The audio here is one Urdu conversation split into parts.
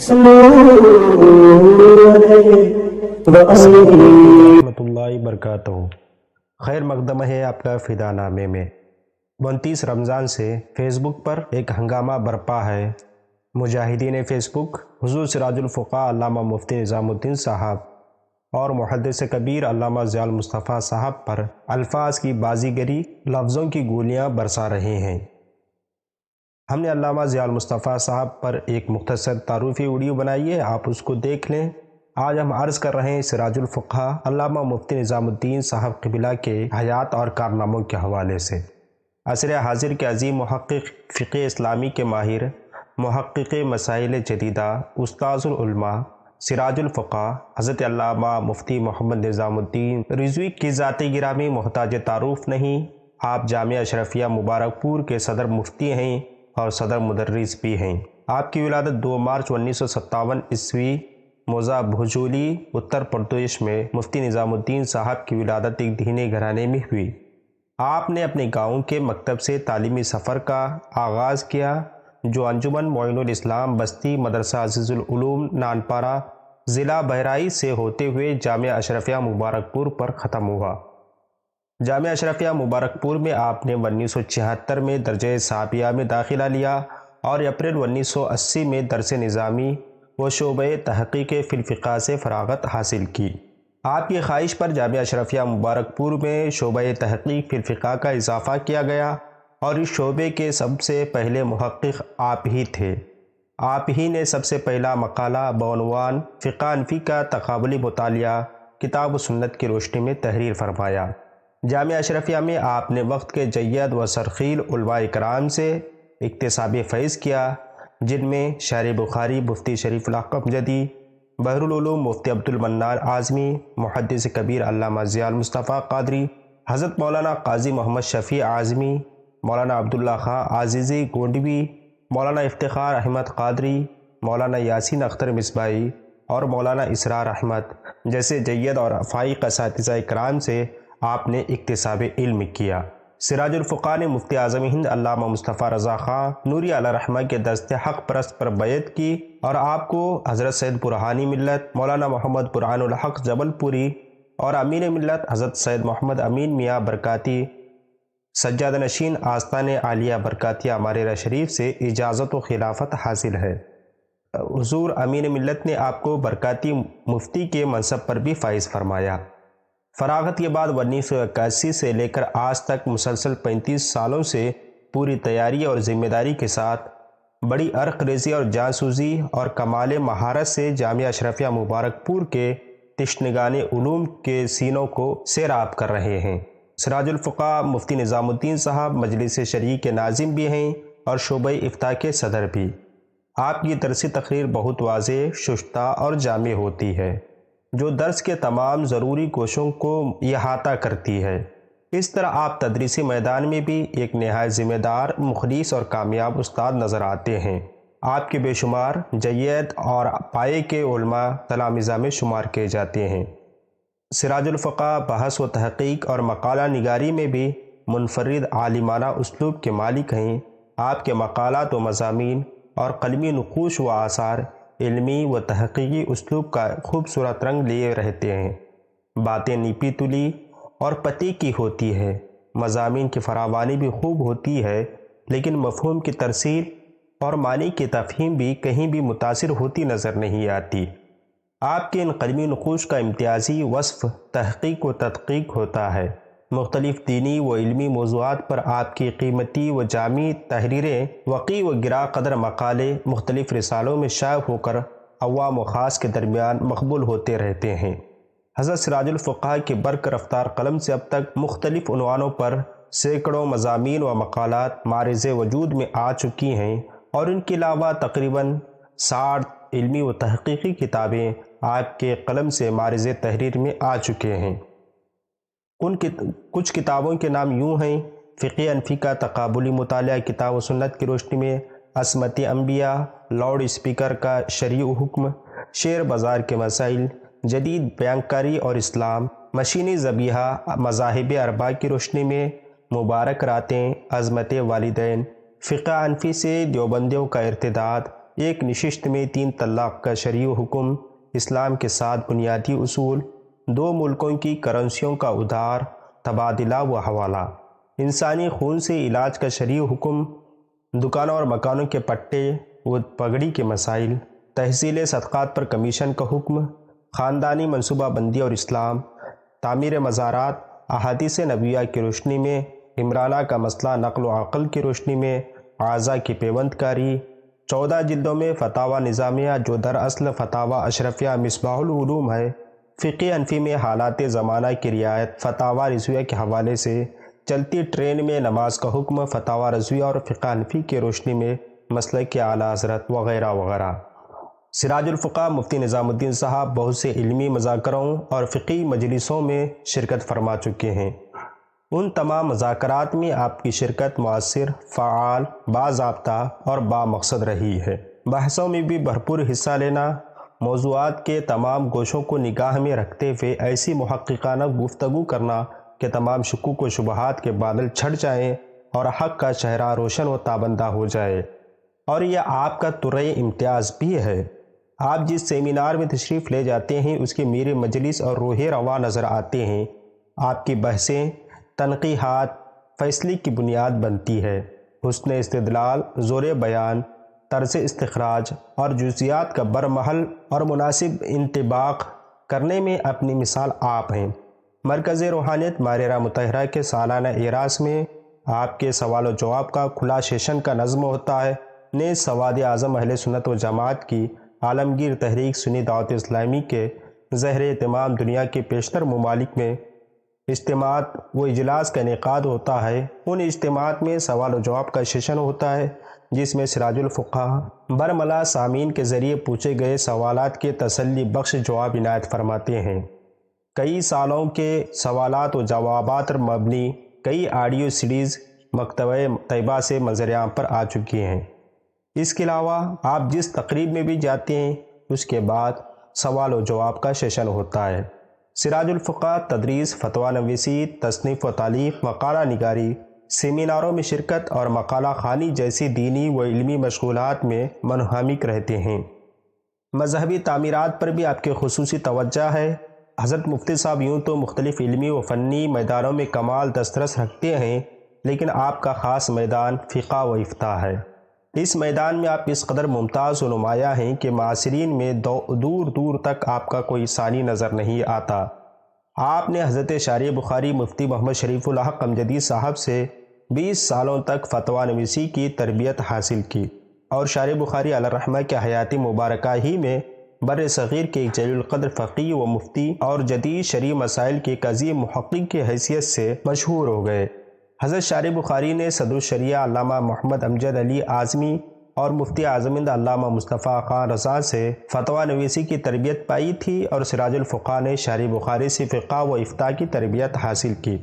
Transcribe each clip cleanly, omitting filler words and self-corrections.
رحمۃ اللہ وبرکاتہ۔ خیر مقدم ہے آپ کا فدا نامے میں۔ 29 رمضان سے فیس بک پر ایک ہنگامہ برپا ہے۔ مجاہدین فیس بک حضور سراج الفقہاء علامہ مفتی نظام الدین صاحب اور محدث کبیر علامہ ضیاء المصطفیٰ صاحب پر الفاظ کی بازیگری، لفظوں کی گولیاں برسا رہے ہیں۔ ہم نے علامہ ضیاء المصطفیٰ صاحب پر ایک مختصر تعارفی ویڈیو بنائی ہے، آپ اس کو دیکھ لیں۔ آج ہم عرض کر رہے ہیں سراج الفقہاء علامہ مفتی نظام الدین صاحب قبلہ کے حیات اور کارناموں کے حوالے سے۔ عصر حاضر کے عظیم محقق، فقہ اسلامی کے ماہر، محقق مسائل جدیدہ، استاذ العلماء، سراج الفقہاء حضرت علامہ مفتی محمد نظام الدین رضوی کی ذات گرامی محتاج تعارف نہیں۔ آپ جامعہ اشرفیہ مبارک پور کے صدر مفتی ہیں اور صدر مدرس بھی ہیں۔ آپ کی ولادت 2 مارچ 1957 عیسوی موضع بھوجولی، اتر پردیش میں مفتی نظام الدین صاحب کی ولادت ایک دینی گھرانے میں ہوئی۔ آپ نے اپنے گاؤں کے مکتب سے تعلیمی سفر کا آغاز کیا، جو انجمن معین الاسلام بستی مدرسہ عزیز العلوم نانپارہ ضلع بہرائچ سے ہوتے ہوئے جامعہ اشرفیہ مبارک پور پر ختم ہوا۔ جامعہ اشرفیہ مبارک پور میں آپ نے 1976 میں درجہ ثانویہ میں داخلہ لیا اور اپریل 1980 میں درس نظامی و شعبہ تحقیق فی الفقہ سے فراغت حاصل کی۔ آپ کی خواہش پر جامعہ اشرفیہ مبارک پور میں شعبہ تحقیق فی الفقہ کا اضافہ کیا گیا اور اس شعبے کے سب سے پہلے محقق آپ ہی تھے۔ آپ ہی نے سب سے پہلا مقالہ بعنوان فقہ انفی کا تقابلی مطالعہ کتاب و سنت کی روشنی میں تحریر فرمایا۔ جامعہ اشرفیہ میں آپ نے وقت کے جید و سرخیل علماء کرام سے اکتساب فیض کیا، جن میں شارح بخاری مفتی شریف الاحقم جدی، بحر العلوم مفتی عبد المنان اعظمی، محدث کبیر علامہ ضیاء المصطفیٰ قادری، حضرت مولانا قاضی محمد شفیع اعظمی، مولانا عبداللہ خاں عزیزی گونڈوی، مولانا افتخار احمد قادری، مولانا یاسین اختر مصباحی اور مولانا اسرار احمد جیسے جید اور فائق اساتذہ کرام سے آپ نے اکتساب علم کیا۔ سراج الفقہاء نے مفتی اعظم ہند علامہ مصطفیٰ رضا خاں نوری علیہ رحمہ کے دست حق پرست پر بیعت کی اور آپ کو حضرت سید برہانی ملت مولانا محمد برہان الحق جبل پوری اور امین ملت حضرت سید محمد امین میاں برکاتی سجادہ نشین آستان عالیہ برکاتیہ ماررہ شریف سے اجازت و خلافت حاصل ہے۔ حضور امین ملت نے آپ کو برکاتی مفتی کے منصب پر بھی فائز فرمایا۔ فراغت کے بعد 1981 سے لے کر آج تک مسلسل 35 سالوں سے پوری تیاری اور ذمہ داری کے ساتھ بڑی عرق ریزی اور جانسوزی اور کمال مہارت سے جامعہ اشرفیہ مبارک پور کے تشنگان علوم کے سینوں کو سیراب کر رہے ہیں۔ سراج الفقہاء مفتی نظام الدین صاحب مجلس شرعی کے ناظم بھی ہیں اور شعبہ افتاء کے صدر بھی۔ آپ کی درسی تقریر بہت واضح، شستہ اور جامع ہوتی ہے، جو درس کے تمام ضروری گوشوں کو احاطہ کرتی ہے۔ اس طرح آپ تدریسی میدان میں بھی ایک نہایت ذمہ دار، مخلص اور کامیاب استاد نظر آتے ہیں۔ آپ کے بے شمار جید اور پائے کے علماء تلامذہ میں شمار کیے جاتے ہیں۔ سراج الفقہاء بحث و تحقیق اور مقالہ نگاری میں بھی منفرد عالمانہ اسلوب کے مالک ہیں۔ آپ کے مقالات و مضامین اور قلمی نقوش و آثار علمی و تحقیقی اسلوب کا خوبصورت رنگ لیے رہتے ہیں۔ باتیں نیپی تلی اور پتی کی ہوتی ہے، مضامین کی فراوانی بھی خوب ہوتی ہے، لیکن مفہوم کی ترسیل اور معنی کی تفہیم بھی کہیں بھی متاثر ہوتی نظر نہیں آتی۔ آپ کے ان قلمی نقوش کا امتیازی وصف تحقیق و تدقیق ہوتا ہے۔ مختلف دینی و علمی موضوعات پر آپ کی قیمتی و جامع تحریریں، وقیع و گراں قدر مقالے مختلف رسالوں میں شائع ہو کر عوام و خاص کے درمیان مقبول ہوتے رہتے ہیں۔ حضرت سراج الفقہاء کے برق رفتار قلم سے اب تک مختلف عنوانوں پر سینکڑوں مضامین و مقالات معرض وجود میں آ چکی ہیں اور ان کے علاوہ تقریباً 60 علمی و تحقیقی کتابیں آپ کے قلم سے معرض تحریر میں آ چکے ہیں۔ کچھ کتابوں کے نام یوں ہیں: فقہ انفی کا تقابلی مطالعہ کتاب و سنت کی روشنی میں، عصمت انبیاء، لاؤڈ اسپیکر کا شرعی حکم، شعر بازار کے مسائل، جدید بیانکاری اور اسلام، مشینی ذبیحہ مذاہب اربعہ کی روشنی میں، مبارک راتیں، عظمت والدین، فقہ انفی سے دیوبندیوں کا ارتداد، ایک نشست میں 3 طلاق کا شرعی حکم، اسلام کے 7 بنیادی اصول، 2 ملکوں کی کرنسیوں کا ادھار تبادلہ و حوالہ، انسانی خون سے علاج کا شرعی حکم، دکانوں اور مکانوں کے پٹے و پگڑی کے مسائل، تحصیل صدقات پر کمیشن کا حکم، خاندانی منصوبہ بندی اور اسلام، تعمیر مزارات، احادیث نبویہ کی روشنی میں، عمرانہ کا مسئلہ نقل و عقل کی روشنی میں، اعضاء کی پیوند کاری، 14 جلدوں میں فتاوی نظامیہ جو دراصل فتاوی اشرفیہ مصباح العلوم ہے، فقہ حنفی میں حالات زمانہ کی رعایت فتاوی رضویہ کے حوالے سے، چلتی ٹرین میں نماز کا حکم فتاوی رضویہ اور فقہ حنفی کی روشنی میں مسلک کے اعلیٰ حضرت وغیرہ وغیرہ۔ سراج الفقہ مفتی نظام الدین صاحب بہت سے علمی مذاکروں اور فقہی مجلسوں میں شرکت فرما چکے ہیں۔ ان تمام مذاکرات میں آپ کی شرکت مؤثر، فعال، باضابطہ اور بامقصد رہی ہے۔ بحثوں میں بھی بھرپور حصہ لینا، موضوعات کے تمام گوشوں کو نگاہ میں رکھتے ہوئے ایسی محققانہ گفتگو کرنا کہ تمام شکوک و شبہات کے بادل چھٹ جائیں اور حق کا چہرہ روشن و تابندہ ہو جائے۔ اور یہ آپ کا طرح امتیاز بھی ہے۔ آپ جس سیمینار میں تشریف لے جاتے ہیں اس کے میرے مجلس اور روح رواں نظر آتے ہیں۔ آپ کی بحثیں، تنقیحات فیصلے کی بنیاد بنتی ہے۔ حسن استدلال، زور بیان، طرز استخراج اور جزیات کا برمحل اور مناسب انطباق کرنے میں اپنی مثال آپ ہیں۔ مرکز روحانیت ماریرہ مطہرہ کے سالانہ اعراس میں آپ کے سوال و جواب کا کھلا سیشن کا نظم ہوتا ہے۔ نیز سواد اعظم اہل سنت و جماعت کی عالمگیر تحریک سنی دعوت اسلامی کے زہر اہتمام دنیا کے بیشتر ممالک میں اجتماعات و اجلاس کا انعقاد ہوتا ہے۔ ان اجتماعات میں سوال و جواب کا سیشن ہوتا ہے جس میں سراج الفقہ برملا سامعین کے ذریعے پوچھے گئے سوالات کے تسلی بخش جواب عنایت فرماتے ہیں۔ کئی سالوں کے سوالات و جوابات پر مبنی کئی آڈیو سیریز مکتبہ طیبہ سے منظر عام پر آ چکی ہیں۔ اس کے علاوہ آپ جس تقریب میں بھی جاتے ہیں اس کے بعد سوال و جواب کا سیشن ہوتا ہے۔ سراج الفقہ تدریس، فتویٰ نویسی، تصنیف و تالیف، مقالہ نگاری، سیمیناروں میں شرکت اور مقالہ خوانی جیسی دینی و علمی مشغولات میں منہمک رہتے ہیں۔ مذہبی تعمیرات پر بھی آپ کی خصوصی توجہ ہے۔ حضرت مفتی صاحب یوں تو مختلف علمی و فنی میدانوں میں کمال دسترس رکھتے ہیں، لیکن آپ کا خاص میدان فقہ و افتاء ہے۔ اس میدان میں آپ اس قدر ممتاز و نمایاں ہیں کہ معاصرین میں دور دور تک آپ کا کوئی ثانی نظر نہیں آتا۔ آپ نے حضرت شارع بخاری مفتی محمد شریف الحق امجدی صاحب سے 20 سالوں تک فتویٰ نویسی کی تربیت حاصل کی اور شارع بخاری علیہ الرحمہ کے حیات مبارکہ ہی میں بر صغیر کے ایک جلیل القدر فقیہ و مفتی اور جدید شرعی مسائل کے ایک عظیم محقق کی حیثیت سے مشہور ہو گئے۔ حضرت شارع بخاری نے صدر الشریعہ علامہ محمد امجد علی اعظمی اور مفتی اعظم ہند علامہ مصطفیٰ خان رضا سے فتویٰ نویسی کی تربیت پائی تھی اور سراج الفقہ نے شارع بخاری سے فقہ و افتاء کی تربیت حاصل کی۔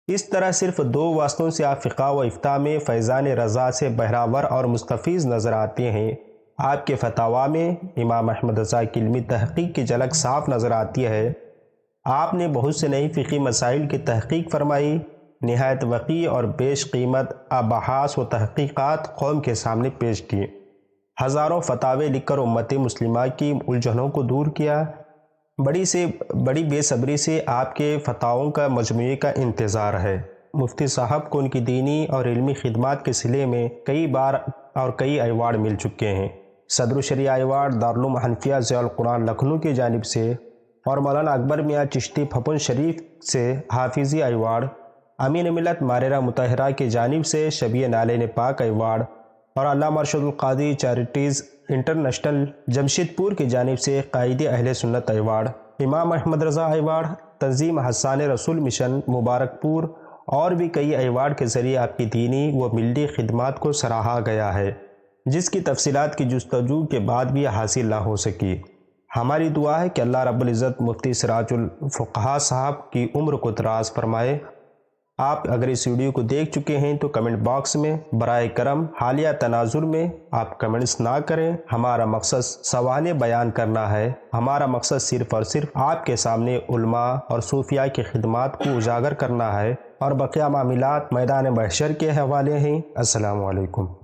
اس طرح صرف 2 واسطوں سے آپ فقہ و افتاء میں فیضان رضا سے بہراور اور مستفیض نظر آتے ہیں۔ آپ کے فتاویٰ میں امام احمد رضا کی علمی تحقیق کی جھلک صاف نظر آتی ہے۔ آپ نے بہت سے نئی فقہی مسائل کی تحقیق فرمائی، نہایت وقیع اور بیش قیمت ابحاث و تحقیقات قوم کے سامنے پیش کی، ہزاروں فتاوے لکھ کر امت مسلمہ کی الجھنوں کو دور کیا۔ بڑی بے صبری سے آپ کے فتاووں کا مجموعے کا انتظار ہے۔ مفتی صاحب کو ان کی دینی اور علمی خدمات کے صلے میں کئی بار اور کئی ایوارڈ مل چکے ہیں۔ صدر الشریعہ ایوارڈ دارالعلوم حنفیہ ضیاء القرآن لکھنؤ کی جانب سے اور مولانا اکبر میاں چشتی پھپن شریف سے حافظی ایوارڈ، امین ملت ماریرہ مطہرہ کی جانب سے شبیہ نالین پاک ایوارڈ اور علامہ ارشد القادری چیریٹیز انٹرنیشنل جمشید پور کی جانب سے قائد اہل سنت ایوارڈ، امام احمد رضا ایوارڈ، تنظیم حسان رسول مشن مبارک پور اور بھی کئی ایوارڈ کے ذریعے آپ کی دینی و ملی خدمات کو سراہا گیا ہے، جس کی تفصیلات کی جستجو کے بعد بھی حاصل نہ ہو سکی۔ ہماری دعا ہے کہ اللہ رب العزت مفتی سراج الفقہ صاحب کی عمر کو دراز فرمائے۔ آپ اگر اس ویڈیو کو دیکھ چکے ہیں تو کمنٹ باکس میں برائے کرم حالیہ تناظر میں آپ کمنٹس نہ کریں۔ ہمارا مقصد سوانح بیان کرنا ہے۔ ہمارا مقصد صرف اور صرف آپ کے سامنے علماء اور صوفیاء کی خدمات کو اجاگر کرنا ہے اور بقیہ معاملات میدان محشر کے حوالے ہیں۔ السلام علیکم۔